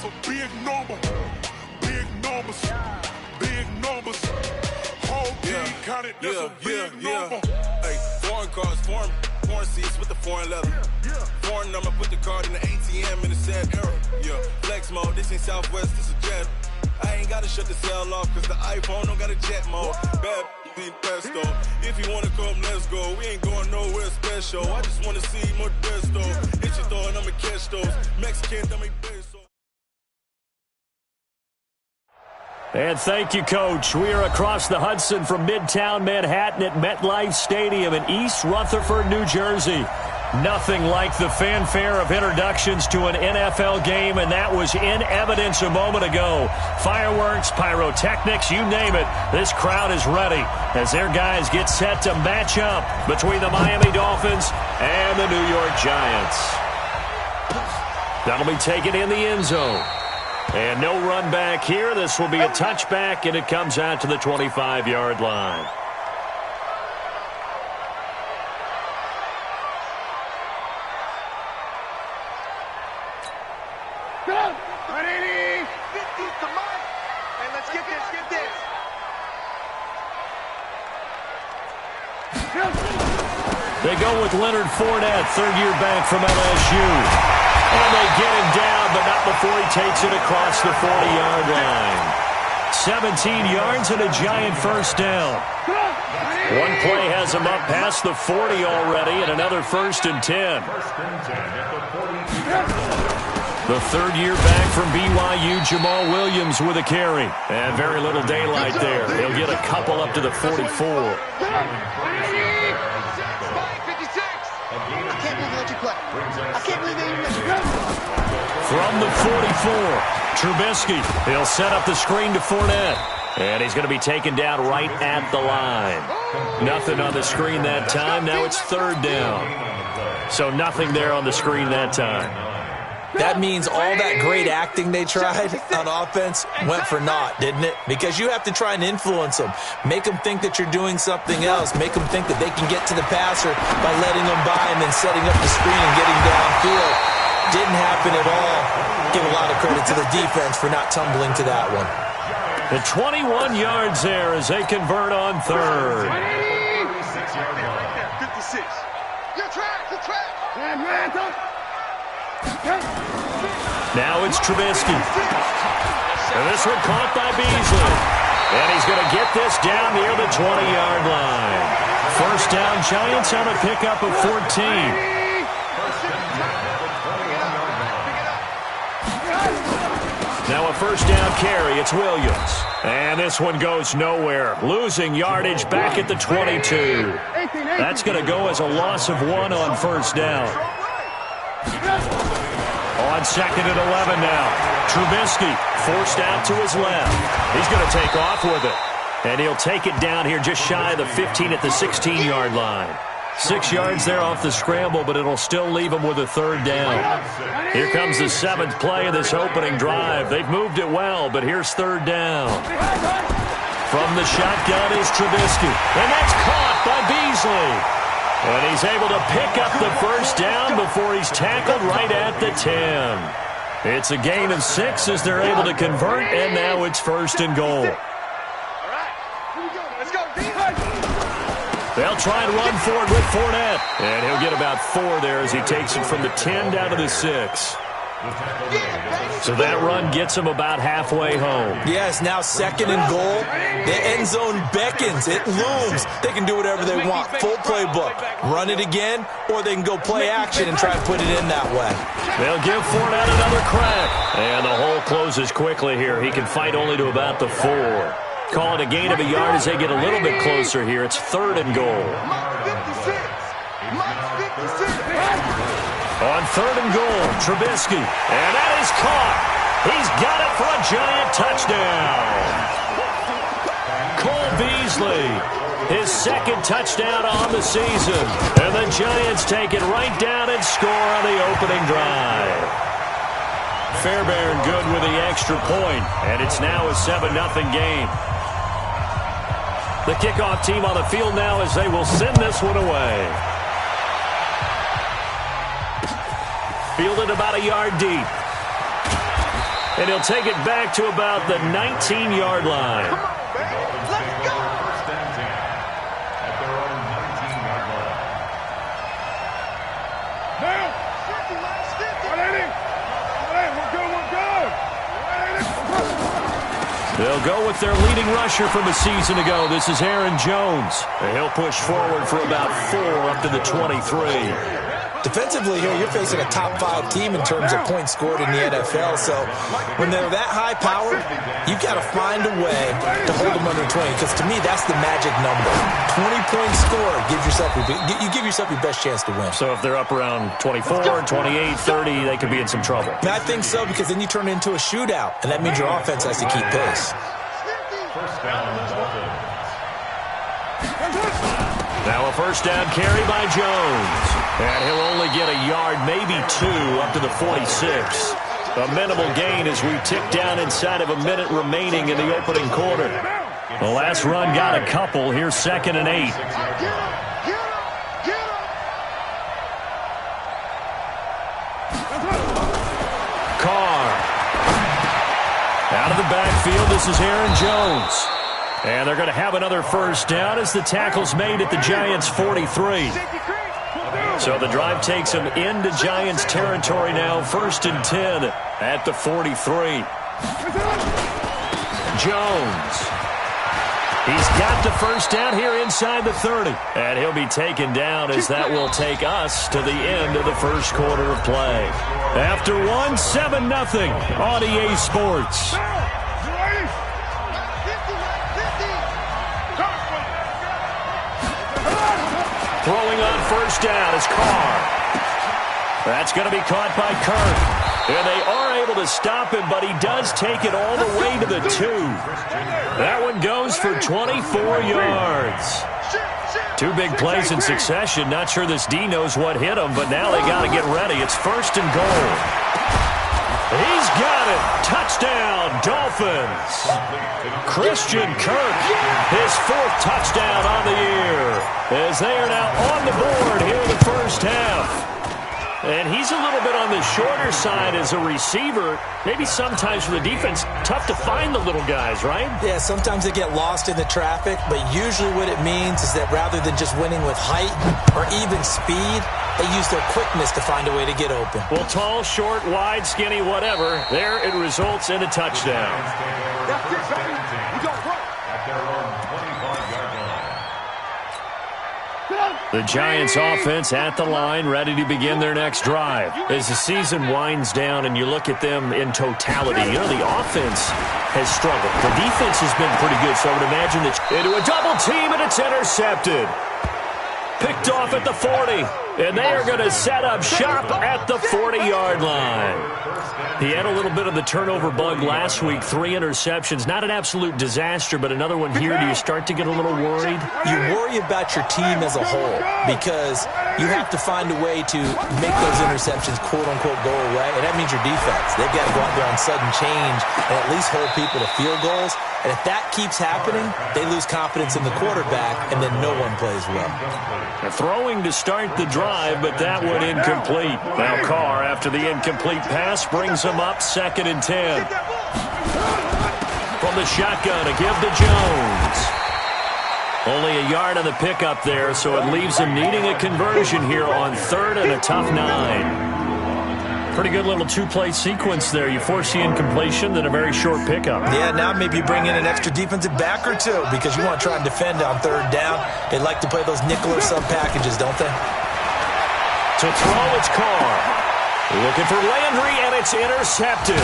That's a big number. Big numbers. Big numbers. Whole team counted. That's a big number. Hey, foreign cars, foreign seats with the foreign leather. Foreign number, put the card in the ATM in the sad era. Yeah, flex mode, this ain't Southwest, this a jet. I ain't gotta shut the cell off, cause the iPhone don't got a jet mode. Bad ain't pesto. If you wanna come, let's go. We ain't going nowhere special. I just wanna see more pesto. Hit your door and I'ma catch those. Mexican, dummy peso. And thank you, Coach. We are across the Hudson from Midtown Manhattan at MetLife Stadium in East Rutherford, New Jersey. Nothing like the fanfare of introductions to an NFL game, and that was in evidence a moment ago. Fireworks, pyrotechnics, you name it. This crowd is ready as their guys get set to match up between the Miami Dolphins and the New York Giants. That'll be taken in the end zone. And no run back here. This will be a touchback, and it comes out to the 25-yard line. They go with Leonard Fournette, third-year back from LSU. And they get him down, but not before he takes it across the 40-yard line. 17 yards and a giant first down. One play has him up past the 40 already, and another 1st and 10. The third-year back from BYU, Jamal Williams with a carry. And very little daylight there. He'll get a couple up to the 44. From the 44, Trubisky. He'll set up the screen to Fournette. And he's going to be taken down right at the line. Nothing on the screen that time. Now it's 3rd down. So nothing there on the screen that time. That means all that great acting they tried on offense went for naught, didn't it? Because you have to try and influence them. Make them think that you're doing something else. Make them think that they can get to the passer by letting them by and then setting up the screen and getting downfield. Didn't happen at all. Give a lot of credit to the defense for not tumbling to that one. The 21 yards there as they convert on 3rd. 56. Your track. Now it's Trubisky. And this one caught by Beasley. And he's going to get this down near the 20-yard line. First down, Giants on a pickup of 14. Now a first down carry. It's Williams. And this one goes nowhere. Losing yardage back at the 22. That's going to go as a loss of 1 on first down. On 2nd and 11 now. Trubisky forced out to his left. He's going to take off with it. And he'll take it down here just shy of the 15 at the 16-yard line. 6 yards there off the scramble, but it'll still leave him with a 3rd down. Here comes the 7th play of this opening drive. They've moved it well, but here's 3rd down. From the shotgun is Trubisky. And that's caught by Beasley. And he's able to pick up the first down before he's tackled right at the 10. It's a gain of 6 as they're able to convert, and now it's 1st and goal. They'll try and run forward with Fournette. And he'll get about 4 there as he takes it from the 10 down to the 6. So that run gets him about halfway home. Yes, now 2nd and goal. The end zone beckons. It looms. They can do whatever they want. Full playbook. Run it again, or they can go play action and try and put it in that way. They'll give Fournette another crack. And the hole closes quickly here. He can fight only to about the 4. Call it a gain of a yard as they get a little bit closer here. It's 3rd and goal. On 3rd and goal, Trubisky. And that is caught. He's got it for a giant touchdown. Cole Beasley, his 2nd touchdown on the season. And the Giants take it right down and score on the opening drive. Fairbairn good with the extra point, and it's now a 7-0 game. The kickoff team on the field now as they will send this one away. Fielded about a yard deep. And he'll take it back to about the 19-yard line. Come on, man. Let's go. First and 10 at their own 19-yard line. Now. 180. 180. We're good. They'll go with their leading rusher from a season ago. This is Aaron Jones. And he'll push forward for about 4 up to the 23. Defensively here, you're facing a top-5 team in terms of points scored in the NFL. So when they're that high-powered, you've got to find a way to hold them under 20. Because to me, that's the magic number. 20-point score gives yourself you give yourself your best chance to win. So if they're up around 24, 28, 30, they could be in some trouble. And I think so, because then you turn it into a shootout, and that means your offense has to keep pace. First down, the Dolphins. Now a first down carry by Jones. And he'll only get a yard, maybe 2, up to the 46. A minimal gain as we tick down inside of a minute remaining in the opening quarter. The last run got a couple. Here's 2nd and 8. Carr. Out of the backfield, this is Aaron Jones. And they're going to have another first down as the tackle's made at the Giants' 43. So the drive takes them into Giants territory now. 1st and 10 at the 43. Jones. He's got the first down here inside the 30. And he'll be taken down as that will take us to the end of the first quarter of play. After 1, 7-0 on EA Sports. Throwing on first down is Carr. That's going to be caught by Kirk. And they are able to stop him, but he does take it all the way to the 2. That one goes for 24 yards. 2 big plays in succession. Not sure this D knows what hit him, but now they got to get ready. It's 1st and goal. He's got it. Touchdown, Dolphins. Christian Kirk, his 4th touchdown on the year, as they are now on the board here in the first half. And he's a little bit on the shorter side as a receiver. Maybe sometimes for the defense, tough to find the little guys, right? Yeah, sometimes they get lost in the traffic, but usually what it means is that rather than just winning with height or even speed, they use their quickness to find a way to get open. Well, tall, short, wide, skinny, whatever, there it results in a touchdown. That's it, baby. We got work. At their own 25-yard line. The Giants offense at the line, ready to begin their next drive. As the season winds down and you look at them in totality, you know, the offense has struggled. The defense has been pretty good, so I would imagine that into a double team and it's intercepted. Picked off at the 40, and they are going to set up shop at the 40-yard line. He had a little bit of the turnover bug last week, 3 interceptions. Not an absolute disaster, but another one here. Do you start to get a little worried? You worry about your team as a whole because you have to find a way to make those interceptions, quote-unquote, go away, and that means your defense. They've got to go out there on sudden change and at least hold people to field goals. And if that keeps happening, they lose confidence in the quarterback, and then no one plays well. They're throwing to start the drive, but that one incomplete. Now Carr, after the incomplete pass, brings them up 2nd and 10. From the shotgun, a give to Jones. Only a yard on the pickup there, so it leaves him needing a conversion here on 3rd and a tough 9. Pretty good little 2-play sequence there. You force the incompletion, then a very short pickup. Yeah, now maybe you bring in an extra defensive back or 2 because you want to try and defend on 3rd down. They like to play those nickel or sub packages, don't they? To throw, it's Carr. Looking for Landry, and it's intercepted.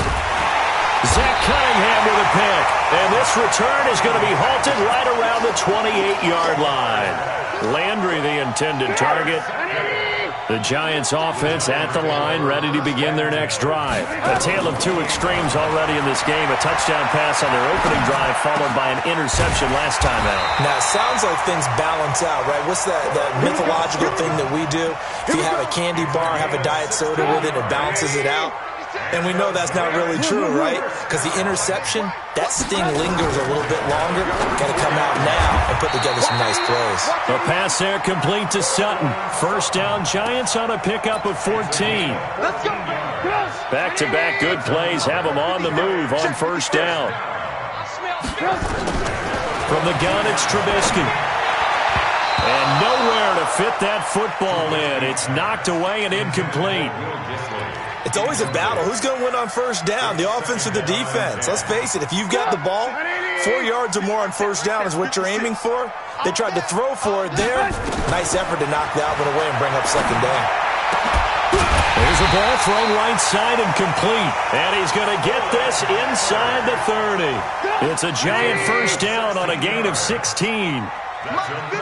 Zach Cunningham with a pick. And this return is going to be halted right around the 28-yard line. Landry, the intended target. The Giants offense at the line, ready to begin their next drive. A tale of 2 extremes already in this game. A touchdown pass on their opening drive, followed by an interception last time out. Now, it sounds like things balance out, right? What's that mythological thing that we do? If you have a candy bar, have a diet soda with it, it balances it out. And we know that's not really true, right? Because the interception, that sting lingers a little bit longer. Got to come out now and put together some nice plays. The pass there complete to Sutton. First down, Giants on a pickup of 14. Back-to-back good plays have them on the move on first down. From the gun, it's Trubisky. And nowhere to fit that football in. It's knocked away and incomplete. It's always a battle. Who's going to win on first down, the offense or the defense? Let's face it, if you've got the ball, 4 yards or more on first down is what you're aiming for. They tried to throw for it there. Nice effort to knock that one away and bring up second down. There's a ball thrown right side and complete. And he's going to get this inside the 30. It's a Giant first down on a gain of 16.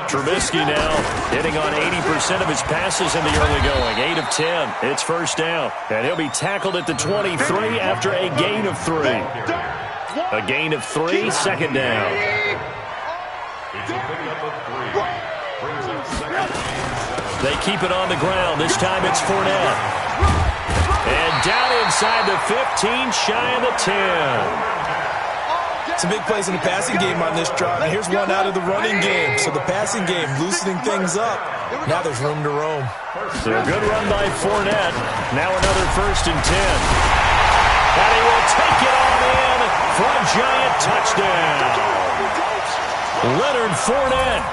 Trubisky now hitting on 80% of his passes in the early going. 8 of 10. It's first down. And he'll be tackled at the 23 after a gain of 3. A gain of 3, second down. It's a pickup of 3. Brings up second and 7. They keep it on the ground. This time it's Fournette. And down inside the 15, shy of the 10. Some big plays in the passing game on this drive. And here's one out of the running game. So the passing game loosening things up. Now there's room to roam. So a good run by Fournette. Now another first and 10. And he will take it on in for a Giant touchdown. Leonard Fournette,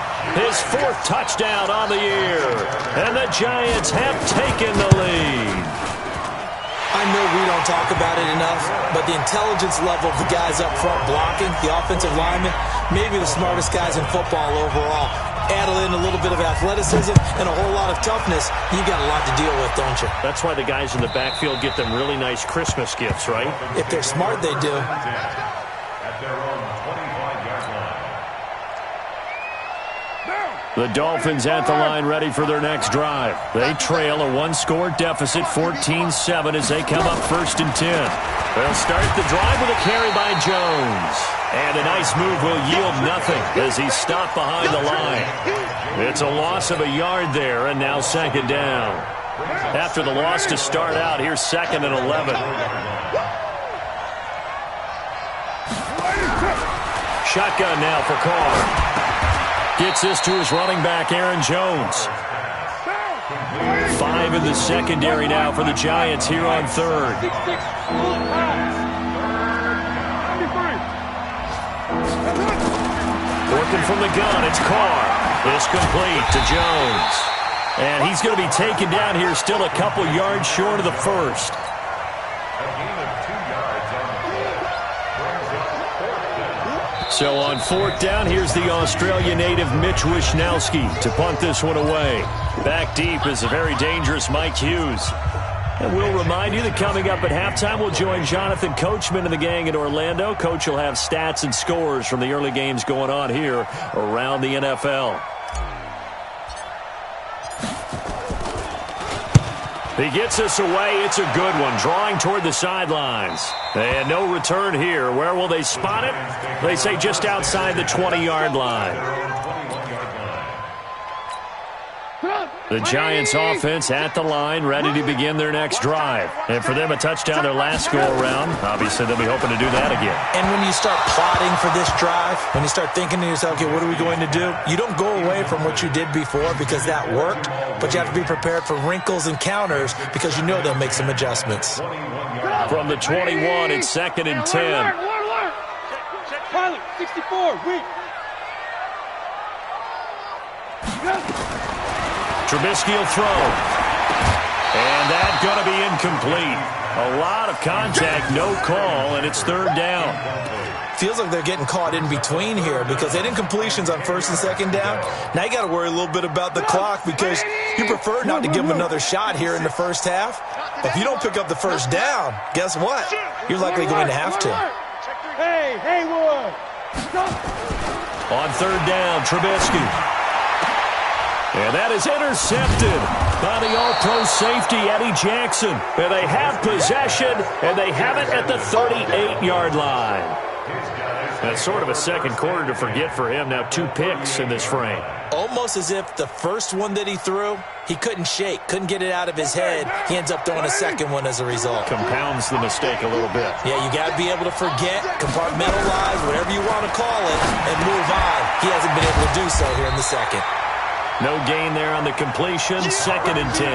his 4th touchdown on the year. And the Giants have taken the lead. I know we don't talk about it enough, but the intelligence level of the guys up front blocking, the offensive linemen, maybe the smartest guys in football overall. Add in a little bit of athleticism and a whole lot of toughness, you got a lot to deal with, don't you? That's why the guys in the backfield get them really nice Christmas gifts, right? If they're smart, they do. At their own 25-yard line. The Dolphins at the line ready for their next drive. They trail a 1-score deficit, 14-7 as they come up first and 10. They'll start the drive with a carry by Jones. And a nice move will yield nothing as he's stopped behind the line. It's a loss of a yard there, and now second down. After the loss to start out, here's second and 11. Shotgun now for Carr. Gets this to his running back, Aaron Jones. 5 in the secondary now for the Giants here on third. Working from the gun, it's Carr. It's complete to Jones. And he's going to be taken down here still a couple yards short of the first. So on 4th down, here's the Australia native Mitch Wishnowsky to punt this one away. Back deep is a very dangerous Mike Hughes. And we'll remind you that coming up at halftime, we'll join Jonathan Coachman and the gang in Orlando. Coach will have stats and scores from the early games going on here around the NFL. He gets us away. It's a good one. Drawing toward the sidelines. And no return here. Where will they spot it? They say just outside the 20-yard line. The Giants offense at the line, ready to begin their next drive. And for them, a touchdown their last go-around. Obviously, they'll be hoping to do that again. And when you start plotting for this drive, when you start thinking to yourself, okay, what are we going to do? You don't go away from what you did before because that worked, but you have to be prepared for wrinkles and counters because you know they'll make some adjustments. From the 21, it's second and 10. Pilot, 64, weak. Trubisky will throw. And that's going to be incomplete. A lot of contact, no call, and it's third down. Feels like they're getting caught in between here because they did incompletions on first and second down. Now you got to worry a little bit about the clock because you prefer not to give them another shot here in the first half. But if you don't pick up the first down, guess what? You're likely going to have to. Hey, Haywood. On third down, Trubisky. And that is intercepted by the all-pro safety, Eddie Jackson. And they have possession, and they have it at the 38-yard line. That's sort of a second quarter to forget for him. Now 2 picks in this frame. Almost as if the first one that he threw, he couldn't shake, couldn't get it out of his head. He ends up throwing a second one as a result. Compounds the mistake a little bit. Yeah, you got to be able to forget, compartmentalize, whatever you want to call it, and move on. He hasn't been able to do so here in the second. No gain there on the completion. 2nd and 10.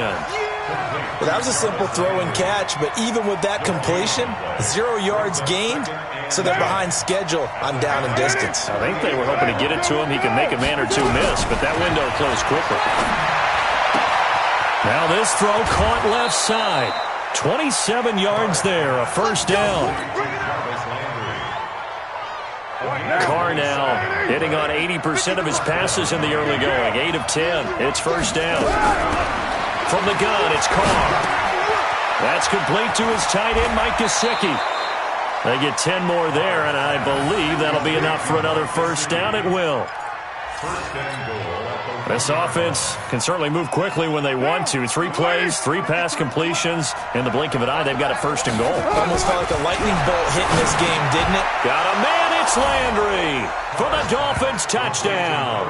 Well, that was a simple throw and catch, but even with that completion, 0 yards gained, so they're behind schedule on down and distance. I think they were hoping to get it to him. He can make a man or two miss, but that window closed quickly. Now this throw caught left side. 27 yards there, a first down. Carr now hitting on 80% of his passes in the early going. 8 of 10. It's first down. From the gun, it's Carr. That's complete to his tight end, Mike Gesicki. They get 10 more there, and I believe that'll be enough for another first down. It will. This offense can certainly move quickly when they want to. 3 plays, 3 pass completions. In the blink of an eye, they've got a first and goal. Almost felt like a lightning bolt hitting this game, didn't it? Got a man, it's Landry for the Dolphins touchdown.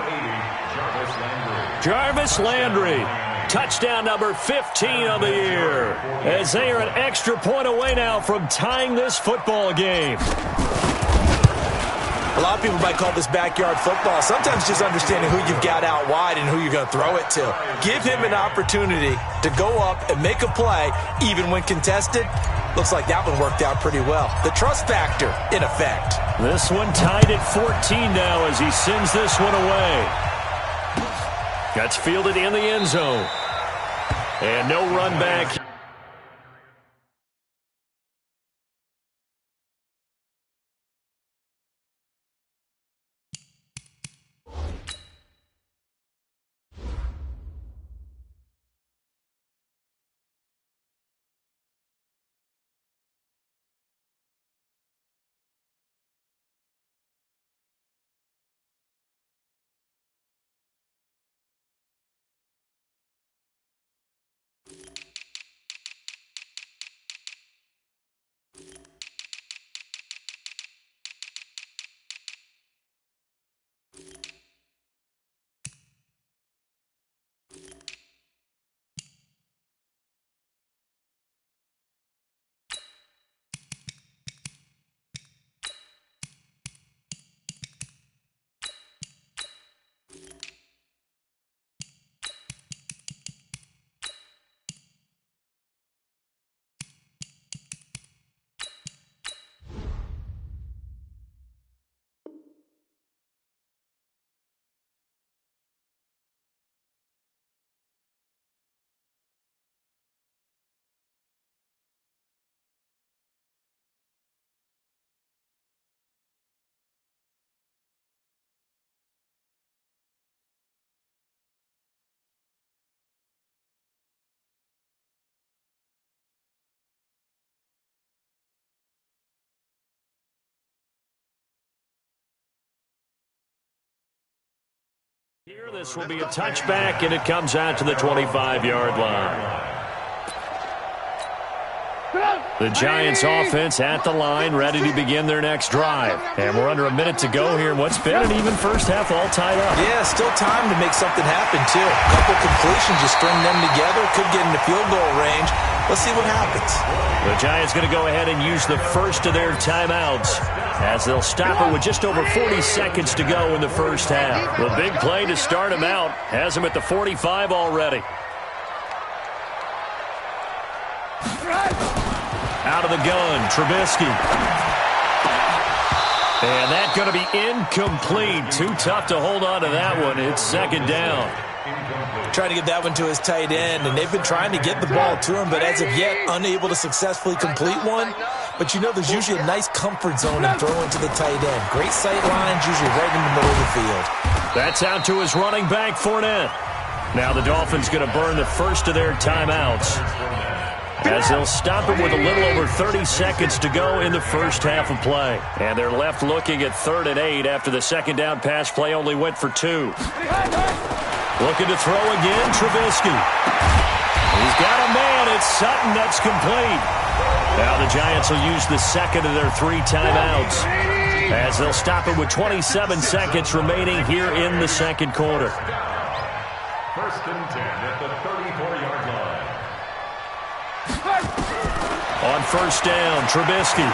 Jarvis Landry. Touchdown number 15 of the year, as they are an extra point away now from tying this football game. A lot of people might call this backyard football. Sometimes just understanding who you've got out wide and who you're going to throw it to. Give him an opportunity to go up and make a play, even when contested. Looks like that one worked out pretty well. The trust factor, in effect. This one tied at 14 now as he sends this one away. Gets fielded in the end zone. And no run back. Here, this will be a touchback, and it comes out to the 25-yard line. The Giants offense at the line, ready to begin their next drive. And we're under a minute to go here in what's been an even first half, all tied up. Yeah, still time to make something happen, too. A couple completions, you string them together, could get into field goal range. Let's see what happens. The Giants going to go ahead and use the first of their timeouts, as they'll stop it with just over 40 seconds to go in the first half. The big play to start him out has him at the 45 already. Out of the gun, Trubisky. And that's going to be incomplete. Too tough to hold on to that one. It's second down. Trying to get that one to his tight end, and they've been trying to get the ball to him, but as of yet, unable to successfully complete one. But you know there's usually a nice comfort zone in throwing to the tight end. Great sight lines, usually right in the middle of the field. That's out to his running back, Fournette. Now the Dolphins going to burn the first of their timeouts, as they'll stop it with a little over 30 seconds to go in the first half of play. And they're left looking at 3rd and 8 after the second down pass play only went for 2. Looking to throw again, Trubisky. He's got a man. It's Sutton. That's complete. Now the Giants will use the second of their 3 timeouts. as they'll stop it with 27 seconds remaining here in the second quarter. First and 10 at the 34-yard line. On first down, Trubisky.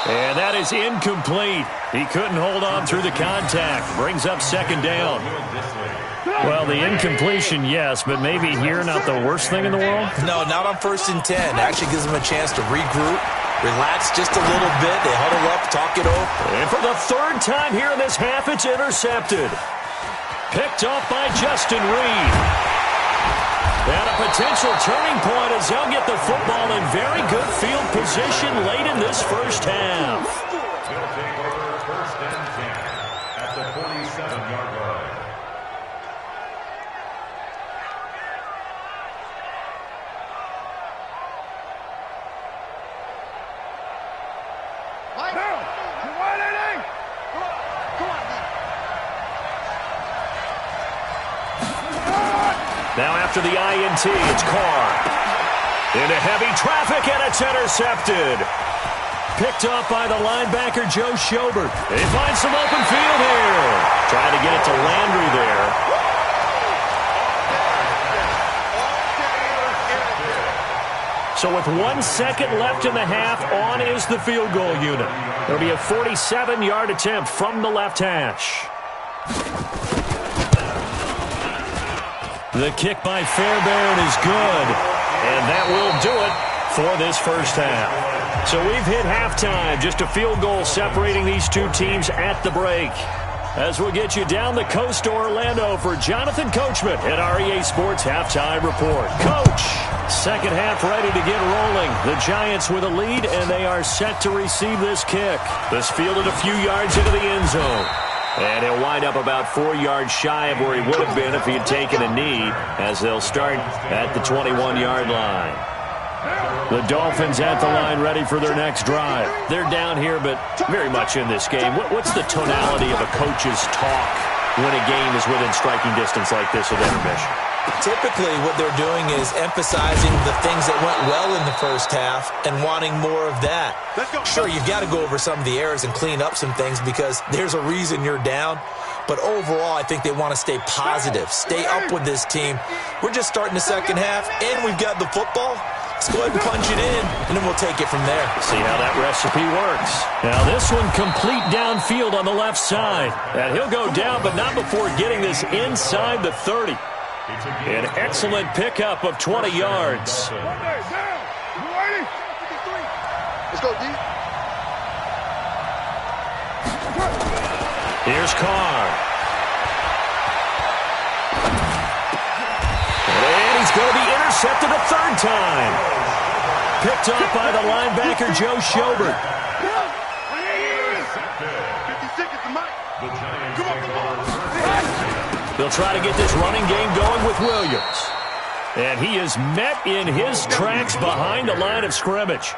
And that is incomplete. He couldn't hold on through the contact. Brings up second down. Well, the incompletion, yes, but maybe here not the worst thing in the world? No, not on first and 10. Actually gives them a chance to regroup, relax just a little bit. They huddle up, talk it over. And for the third time here in this half, it's intercepted. Picked off by Justin Reed. And a potential turning point as they'll get the football in very good field position late in this first half. They'll take over first and 10 at the 47-yard line. Now after the INT, it's Carr. Into heavy traffic, and it's intercepted. Picked off by the linebacker, Joe Schobert. They find some open field here. Trying to get it to Landry there. So with 1 second left in the half, on is the field goal unit. It'll be a 47-yard attempt from the left hash. The kick by Fairbairn is good, and that will do it for this first half. So we've hit halftime, just a field goal separating these two teams at the break. As we'll get you down the coast to Orlando for Jonathan Coachman at REA Sports Halftime Report. Coach, second half ready to get rolling. The Giants with a lead, and they are set to receive this kick. This fielded a few yards into the end zone. And he'll wind up about 4 yards shy of where he would have been if he had taken a knee, as they'll start at the 21-yard line. The Dolphins at the line ready for their next drive. They're down here, but very much in this game. What's the tonality of a coach's talk when a game is within striking distance like this with intermission? Typically, what they're doing is emphasizing the things that went well in the first half and wanting more of that. Sure, you've got to go over some of the errors and clean up some things because there's a reason you're down. But overall, I think they want to stay positive, stay up with this team. We're just starting the second half, and we've got the football. Let's go ahead and punch it in, and then we'll take it from there. See how that recipe works. Now this one complete downfield on the left side. And he'll go down, but not before getting this inside the 30. An excellent pickup of 20 yards. Let's go, D. Here's Carr. And he's going to be intercepted a third time. Picked off by the linebacker, Joe Schobert. 50 seconds to Mike. Come on. They'll try to get this running game going with Williams. And he is met in his tracks behind the line of scrimmage.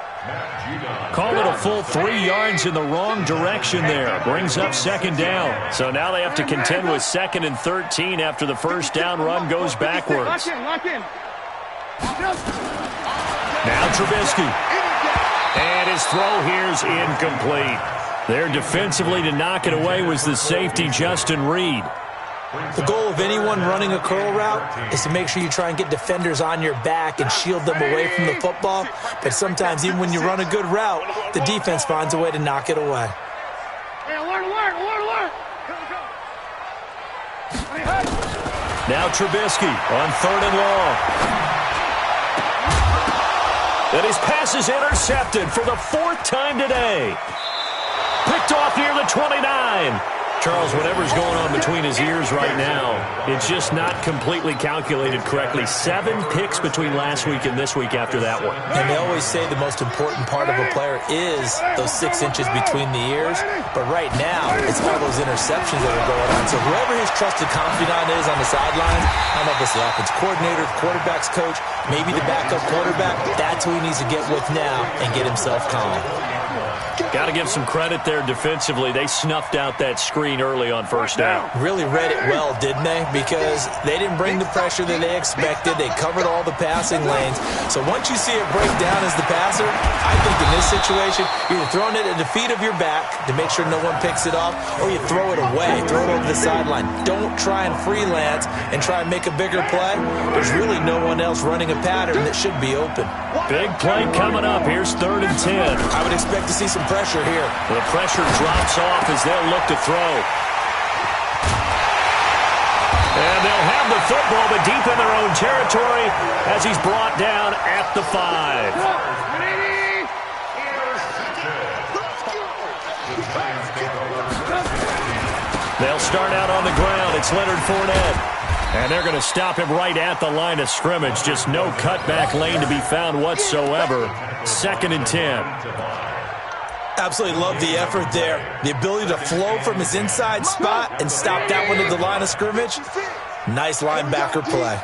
Call it a full 3 yards in the wrong direction there. Brings up second down. So now they have to contend with 2nd and 13 after the first down run goes backwards. Lock in. Now Trubisky. And his throw here's incomplete. There defensively to knock it away was the safety, Justin Reed. The goal of anyone running a curl route is to make sure you try and get defenders on your back and shield them away from the football. But sometimes, even when you run a good route, the defense finds a way to knock it away. Hey, alert. Now Trubisky on 3rd and long. And his pass is intercepted for the 4th time today. Picked off near the 29. Charles, whatever's going on between his ears right now, it's just not completely calculated correctly. 7 picks between last week and this week after that one. And they always say the most important part of a player is those 6 inches between the ears. But right now, it's all those interceptions that are going on. So whoever his trusted confidant is on the sidelines, I don't know if it's the offense coordinator, the quarterback's coach, maybe the backup quarterback, that's who he needs to get with now and get himself calm. Got to give some credit there defensively. They snuffed out that screen early on first down. Really read it well, didn't they? Because they didn't bring the pressure that they expected. They covered all the passing lanes. So once you see it break down as the passer, I think the this situation, you're either throwing it at the feet of your back to make sure no one picks it off, or you throw it away, throw it over the sideline. Don't try and freelance and try and make a bigger play. There's really no one else running a pattern that should be open. Big play coming up. Here's 3rd and 10. I would expect to see some pressure here. The pressure drops off as they'll look to throw. And they'll have the football, but deep in their own territory as he's brought down at the 5. They'll start out on the ground. It's Leonard Fournette. And they're going to stop him right at the line of scrimmage. Just no cutback lane to be found whatsoever. 2nd and 10. Absolutely love the effort there. The ability to flow from his inside spot and stop that one at the line of scrimmage. Nice linebacker play.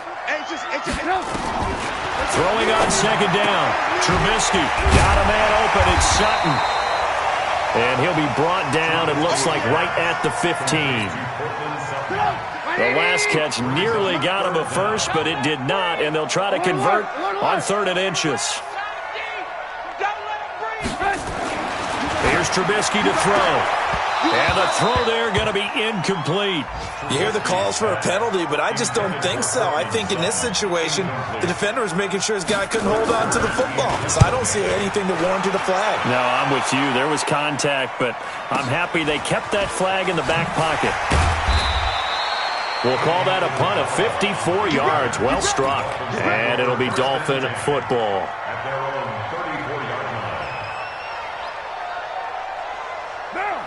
Throwing on 2nd down. Trubisky got a man open. It's Sutton. And he'll be brought down, it looks like, right at the 15. The last catch nearly got him a first, but it did not, and they'll try to convert on 3rd and inches. Here's Trubisky to throw. And the throw there going to be incomplete. You hear the calls for a penalty, but I just don't think so. I think in this situation, the defender is making sure his guy couldn't hold on to the football. So I don't see anything that warranted a flag. No, I'm with you. There was contact, but I'm happy they kept that flag in the back pocket. We'll call that a punt of 54 yards. Well struck. And it'll be Dolphin football.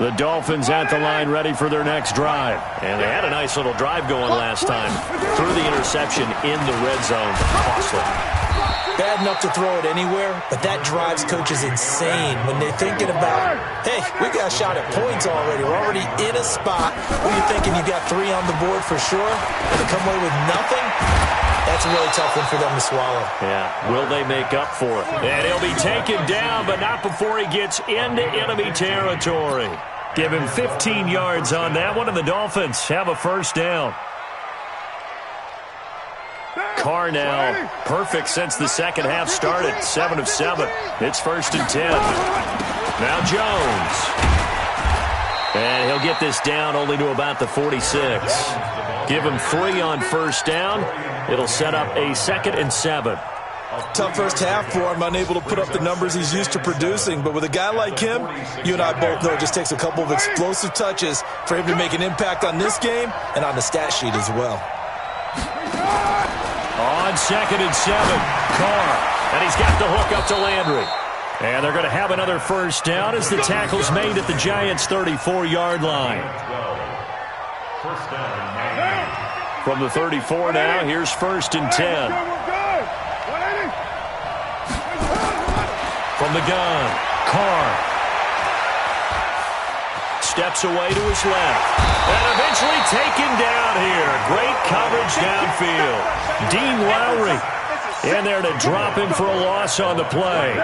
The Dolphins at the line ready for their next drive. And they had a nice little drive going last time. Threw the interception in the red zone. Costly. Bad enough to throw it anywhere, but that drives coaches insane when they're thinking about, hey, we got a shot at points already. We're already in a spot where you're thinking you got 3 on the board for sure, and to come away with nothing, that's a really tough one for them to swallow. Yeah, will they make up for it? And he'll be taken down, but not before he gets into enemy territory. Give him 15 yards on that one, and the Dolphins have a 1st down. Carr now perfect since the second half started. 7 of 7. It's 1st and 10. Now Jones. And he'll get this down only to about the 46. Give him 3 on 1st down. It'll set up a 2nd and 7. Tough first half for him, unable to put up the numbers he's used to producing. But with a guy like him, you and I both know it just takes a couple of explosive touches for him to make an impact on this game and on the stat sheet as well. On 2nd and 7, Carr. And he's got the hook up to Landry. And they're going to have another 1st down as the tackle's made at the Giants' 34-yard line. From the 34 now, here's 1st and 10. From the gun, Carr. Steps away to his left. And eventually taken down here. Great coverage downfield. Dean Lowry in there to drop him for a loss on the play.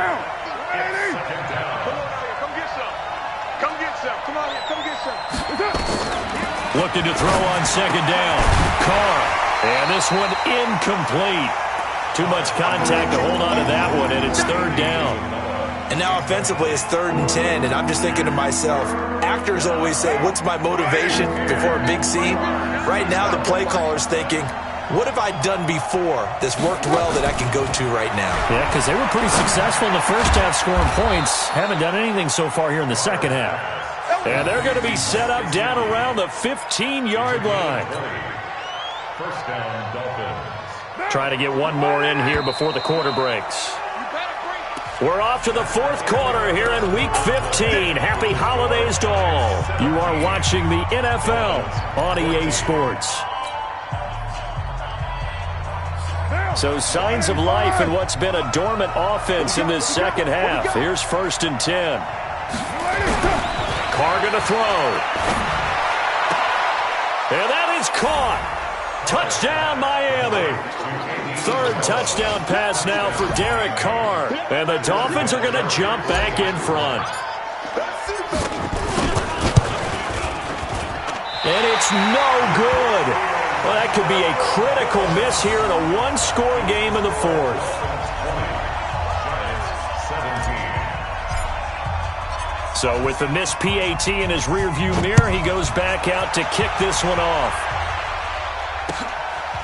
Looking to throw on 2nd down. Carr. And this one incomplete. Too much contact to hold on to that one, and it's 3rd down. And now offensively it's 3rd and 10, and I'm just thinking to myself, actors always say, what's my motivation before a big scene? Right now the play caller's thinking, what have I done before that's worked well that I can go to right now? Yeah, because they were pretty successful in the first half scoring points. Haven't done anything so far here in the second half. And they're going to be set up down around the 15-yard line. 1st down, Dolphins. Trying to get one more in here before the quarter breaks. We're off to the 4th quarter here in Week 15. Happy holidays to all. You are watching the NFL on EA Sports. So signs of life in what's been a dormant offense in this second half. Here's 1st and 10. Carr going to throw. And that is caught. Touchdown, Miami. 3rd touchdown pass now for Derek Carr. And the Dolphins are going to jump back in front. And it's no good. Well, that could be a critical miss here in a one-score game in the 4th. So with the missed PAT in his rearview mirror, he goes back out to kick this one off.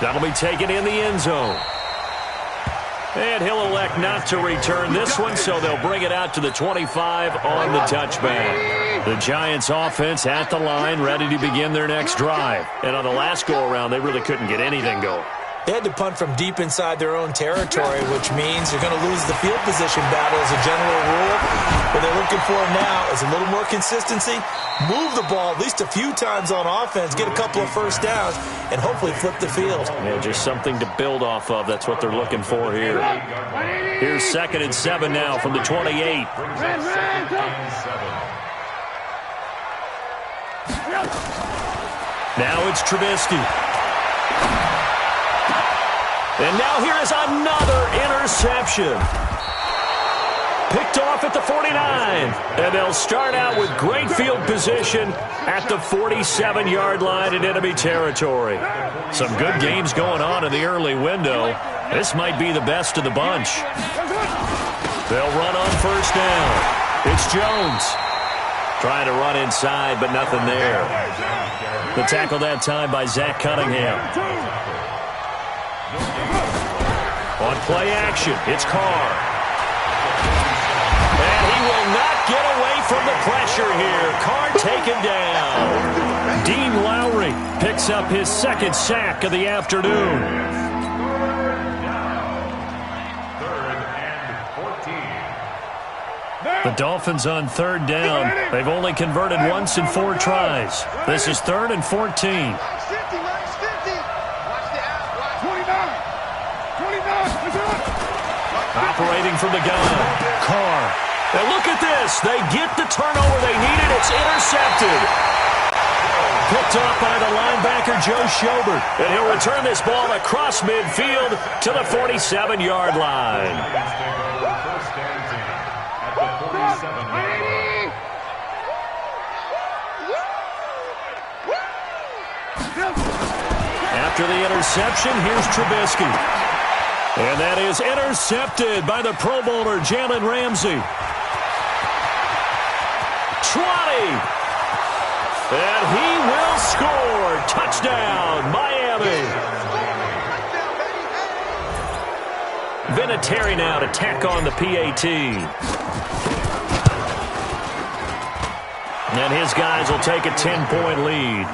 That'll be taken in the end zone. And he'll elect not to return this one, so they'll bring it out to the 25 on the touchback. The Giants offense at the line, ready to begin their next drive. And on the last go-around, they really couldn't get anything going. They had to punt from deep inside their own territory, which means you're going to lose the field position battle as a general rule. What they're looking for now is a little more consistency, move the ball at least a few times on offense, get a couple of first downs, and hopefully flip the field. Yeah, just something to build off of. That's what they're looking for here. Here's 2nd and 7 now from the 28. Now it's Trubisky. And now here is another interception. Picked off at the 49. And they'll start out with great field position at the 47-yard line in enemy territory. Some good games going on in the early window. This might be the best of the bunch. They'll run on first down. It's Jones. Trying to run inside, but nothing there. The tackle that time by Zach Cunningham. On play action, it's Carr. And he will not get away from the pressure here. Carr taken down. Dean Lowry picks up his 2nd sack of the afternoon. 3rd and 14. The Dolphins on 3rd down. They've only converted once in 4 tries. This is 3rd and 14. Operating from the gun, Carr. And look at this. They get the turnover they needed. It's intercepted. Picked off by the linebacker, Joe Schobert. And he'll return this ball across midfield to the 47-yard line. After the interception, here's Trubisky. And that is intercepted by the Pro Bowler, Jalen Ramsey. 20. And he will score. Touchdown, Miami. Vinatieri now to tack on the PAT. And his guys will take a 10-point lead.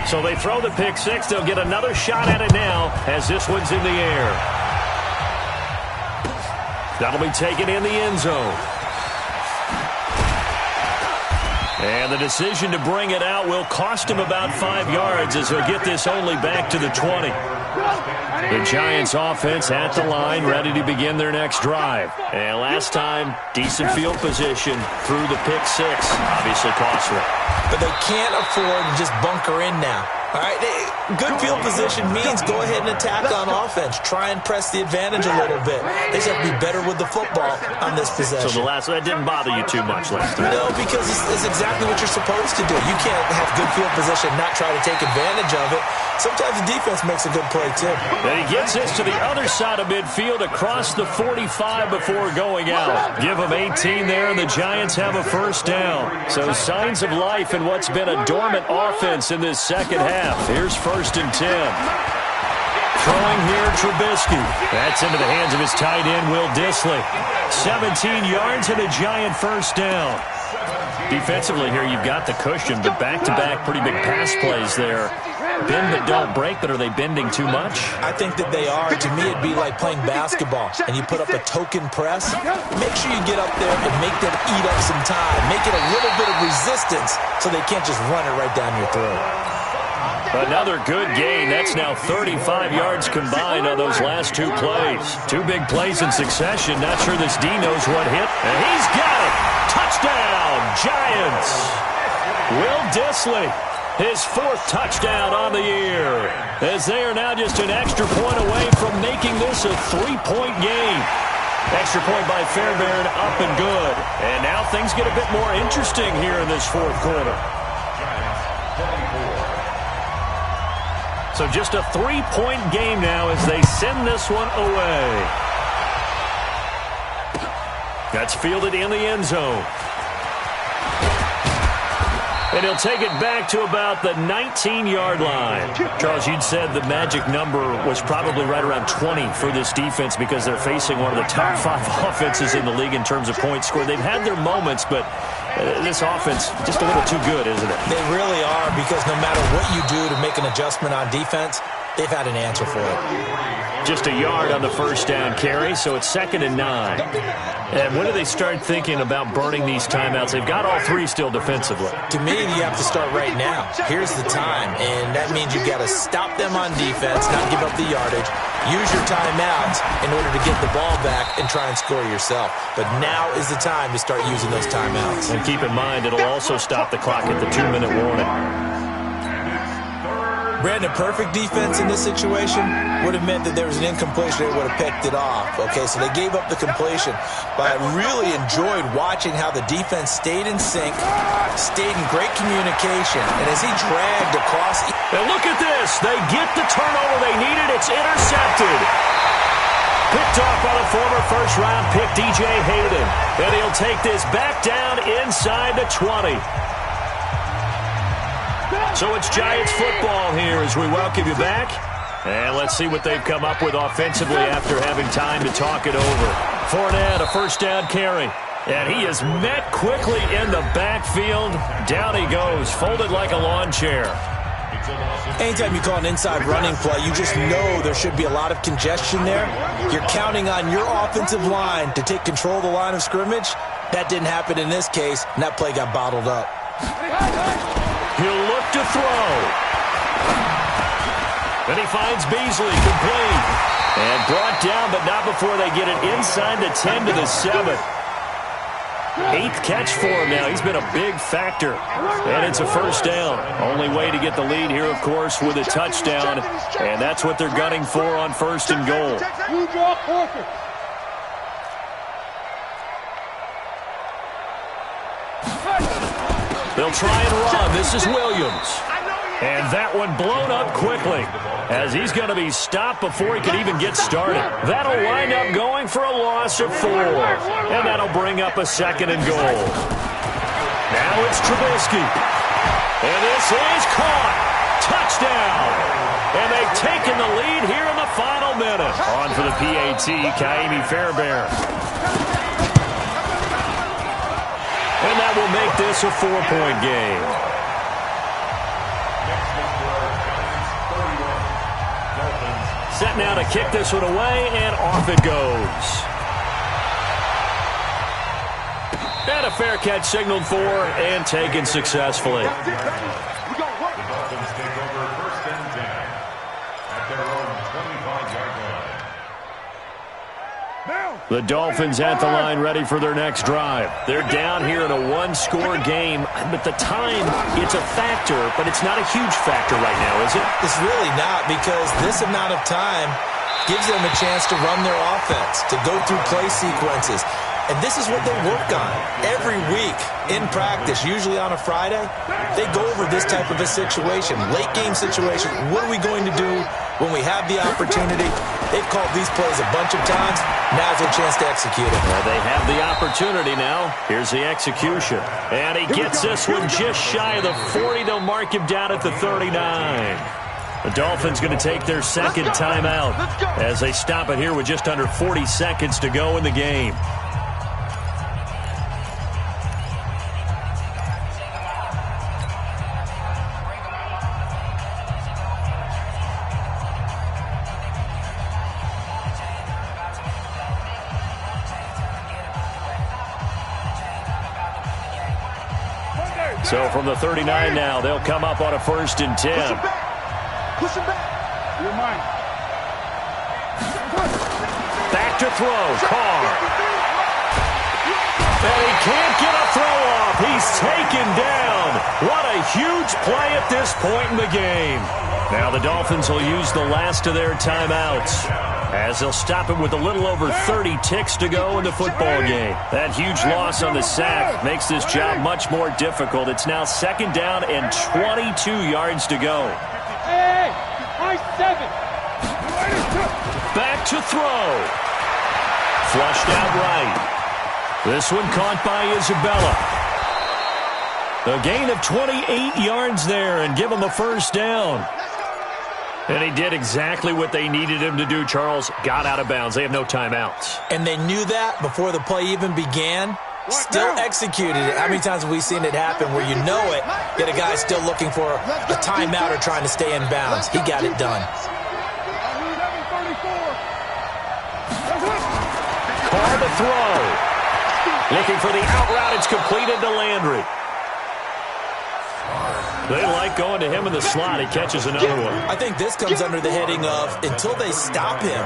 So they throw the pick six. They'll get another shot at it now as this one's in the air. That'll be taken in the end zone. And the decision to bring it out will cost him about 5 yards as he'll get this only back to the 20. The Giants offense at the line, ready to begin their next drive. And last time, decent field position through the pick six. Obviously costly. But they can't afford to just bunker in now. All right, good field position means go ahead and attack on offense. Try and press the advantage a little bit. They just have to be better with the football on this possession. So that didn't bother you too much last time? No, because it's exactly what you're supposed to do. You can't have good field position and not try to take advantage of it. Sometimes the defense makes a good play, too. And he gets this to the other side of midfield across the 45 before going out. Give him 18 there, and the Giants have a first down. So signs of life in what's been a dormant offense in this second half. Here's 1st and 10. Throwing here, Trubisky. That's into the hands of his tight end, Will Dissly. 17 yards and a Giant first down. Defensively here, you've got the cushion, but back-to-back pretty big pass plays there. Bend but don't break, but are they bending too much? I think that they are. To me, it'd be like playing basketball, and you put up a token press. Make sure you get up there and make them eat up some time. Make it a little bit of resistance so they can't just run it right down your throat. Another good gain. That's now 35 yards combined on those last 2 plays. 2 big plays in succession. Not sure this D knows what hit. And he's got it. Touchdown, Giants. Will Dissly, his 4th touchdown on the year, as they are now just an extra point away from making this a 3-point game. Extra point by Fairbairn, up and good. And now things get a bit more interesting here in this 4th quarter. So just a 3-point game now as they send this one away. That's fielded in the end zone. And he'll take it back to about the 19-yard line. Charles, you'd said the magic number was probably right around 20 for this defense because they're facing one of the top 5 offenses in the league in terms of points scored. They've had their moments, but this offense just a little too good, isn't it? They really are, because no matter what you do to make an adjustment on defense, they've had an answer for it. Just a yard on the first down carry, so it's 2nd and 9. And when do they start thinking about burning these timeouts? They've got all 3 still defensively. To me, you have to start right now. Here's the time, and that means you've got to stop them on defense, not give up the yardage, use your timeouts in order to get the ball back and try and score yourself. But now is the time to start using those timeouts. And keep in mind, it'll also stop the clock at the 2-minute warning. Brandon, perfect defense in this situation would have meant that there was an incompletion. They would have picked it off. Okay, so they gave up the completion. But I really enjoyed watching how the defense stayed in sync, stayed in great communication, and as he dragged across... And look at this. They get the turnover they needed. It's intercepted. Picked off by the former first-round pick, DJ Hayden. And he'll take this back down inside the 20. So it's Giants football here as we welcome you back. And let's see what they've come up with offensively after having time to talk it over. Fournette, a first down carry. And he is met quickly in the backfield. Down he goes, folded like a lawn chair. Anytime you call an inside running play, you just know there should be a lot of congestion there. You're counting on your offensive line to take control of the line of scrimmage. That didn't happen in this case, and that play got bottled up. He'll look to throw. And he finds Beasley, complete. And brought down, but not before they get it inside the 10 to the 7. 8th catch for him now. He's been a big factor. And it's a first down. Only way to get the lead here, of course, with a touchdown. And that's what they're gunning for on 1st and goal. They'll try and run. This is Williams. And that one blown up quickly as he's going to be stopped before he can even get started. That'll wind up going for a loss of 4. And that'll bring up a 2nd and goal. Now it's Trubisky. And this is caught. Touchdown. And they've taken the lead here in the final minute. On for the PAT, Kaimi Fairbairn. And that will make this a 4-point game. Set now to kick this one away, and off it goes. And a fair catch signaled for and taken successfully. The Dolphins take over 1st and 10 at their own 25-yard line. The Dolphins at the line ready for their next drive. They're down here in a 1-score game, but the time, it's a factor, but it's not a huge factor right now, is it? It's really not, because this amount of time gives them a chance to run their offense, to go through play sequences. And this is what they work on every week in practice, usually on a Friday. They go over this type of a situation, late game situation. What are we going to do when we have the opportunity? They've called these plays a bunch of times. Now's their chance to execute it. Well, they have the opportunity now. Here's the execution. And he gets this one just shy of the 40. They'll mark him down at the 39. The Dolphins going to take their 2nd timeout as they stop it here with just under 40 seconds to go in the game. So from the 39 now, they'll come up on a 1st and 10. Push him back. You're mine. Back to throw. Carr. And he can't get a throw off. He's taken down. What a huge play at this point in the game. Now the Dolphins will use the last of their timeouts as they'll stop it with a little over 30 ticks to go in the football game. That huge loss on the sack makes this job much more difficult. It's now 2nd down and 22 yards to go. Hey, high 7. Back to throw. Flushed out right. This one caught by Isabella. A gain of 28 yards there and give him a first down. And he did exactly what they needed him to do, Charles. Got out of bounds. They have no timeouts. And they knew that before the play even began. Still executed it. How many times have we seen it happen where you know it, yet a guy's still looking for a timeout or trying to stay in bounds? He got it done. Carr to throw. Looking for the out route. It's completed to Landry. They like going to him in the slot. He catches another one. I think this comes under the heading of until they stop him,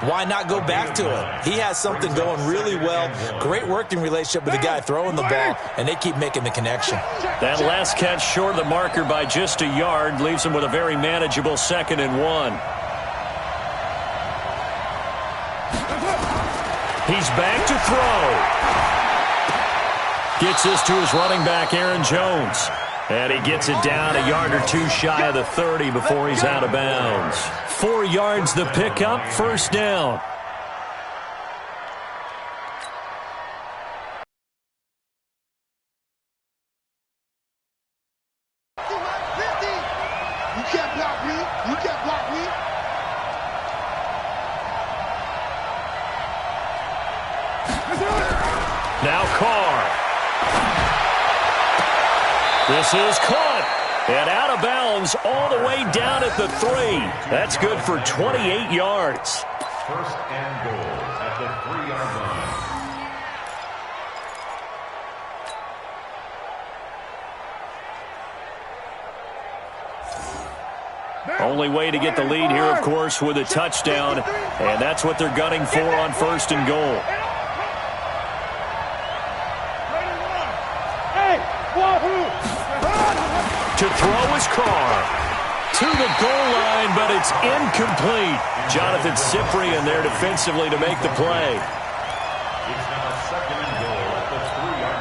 why not go back to him? He has something going really well. Great working relationship with the guy throwing the ball, and they keep making the connection. That last catch short of the marker by just a yard leaves him with a very manageable 2nd and 1. He's back to throw. Gets this to his running back, Aaron Jones. And he gets it down a yard or two shy of the 30 before he's out of bounds. 4 yards the pickup, first down. You can't block me. You can't block me. Now Carr. This is caught and out of bounds all the way down at the 3. That's good for 28 yards. First and goal at the 3-yard line. Only way to get the lead here, of course, with a touchdown, and that's what they're gunning for on 1st and goal. To throw is Carr. To the goal line, but it's incomplete. Jonathan Cyprien there defensively to make the play. It's now 2nd and goal at the 3-yard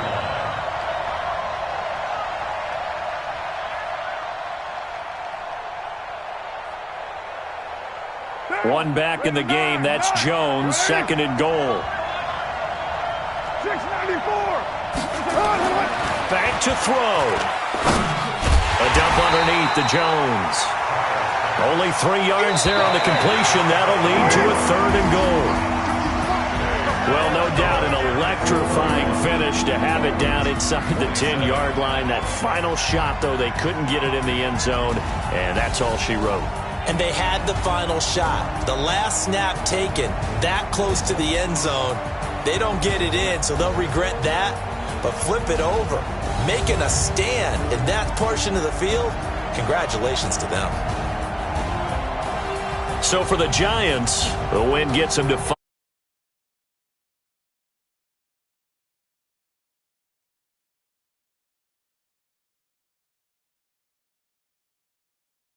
line. One back in the game. That's Jones, 2nd and goal. 694. Back to throw. A dump underneath to Jones. Only 3 yards there on the completion. That'll lead to a 3rd and goal. Well, no doubt an electrifying finish to have it down inside the 10-yard line. That final shot, though, they couldn't get it in the end zone, and that's all she wrote. And they had the final shot. The last snap taken that close to the end zone. They don't get it in, so they'll regret that. But flip it over, making a stand in that portion of the field, congratulations to them. So for the Giants, the win gets them to 5.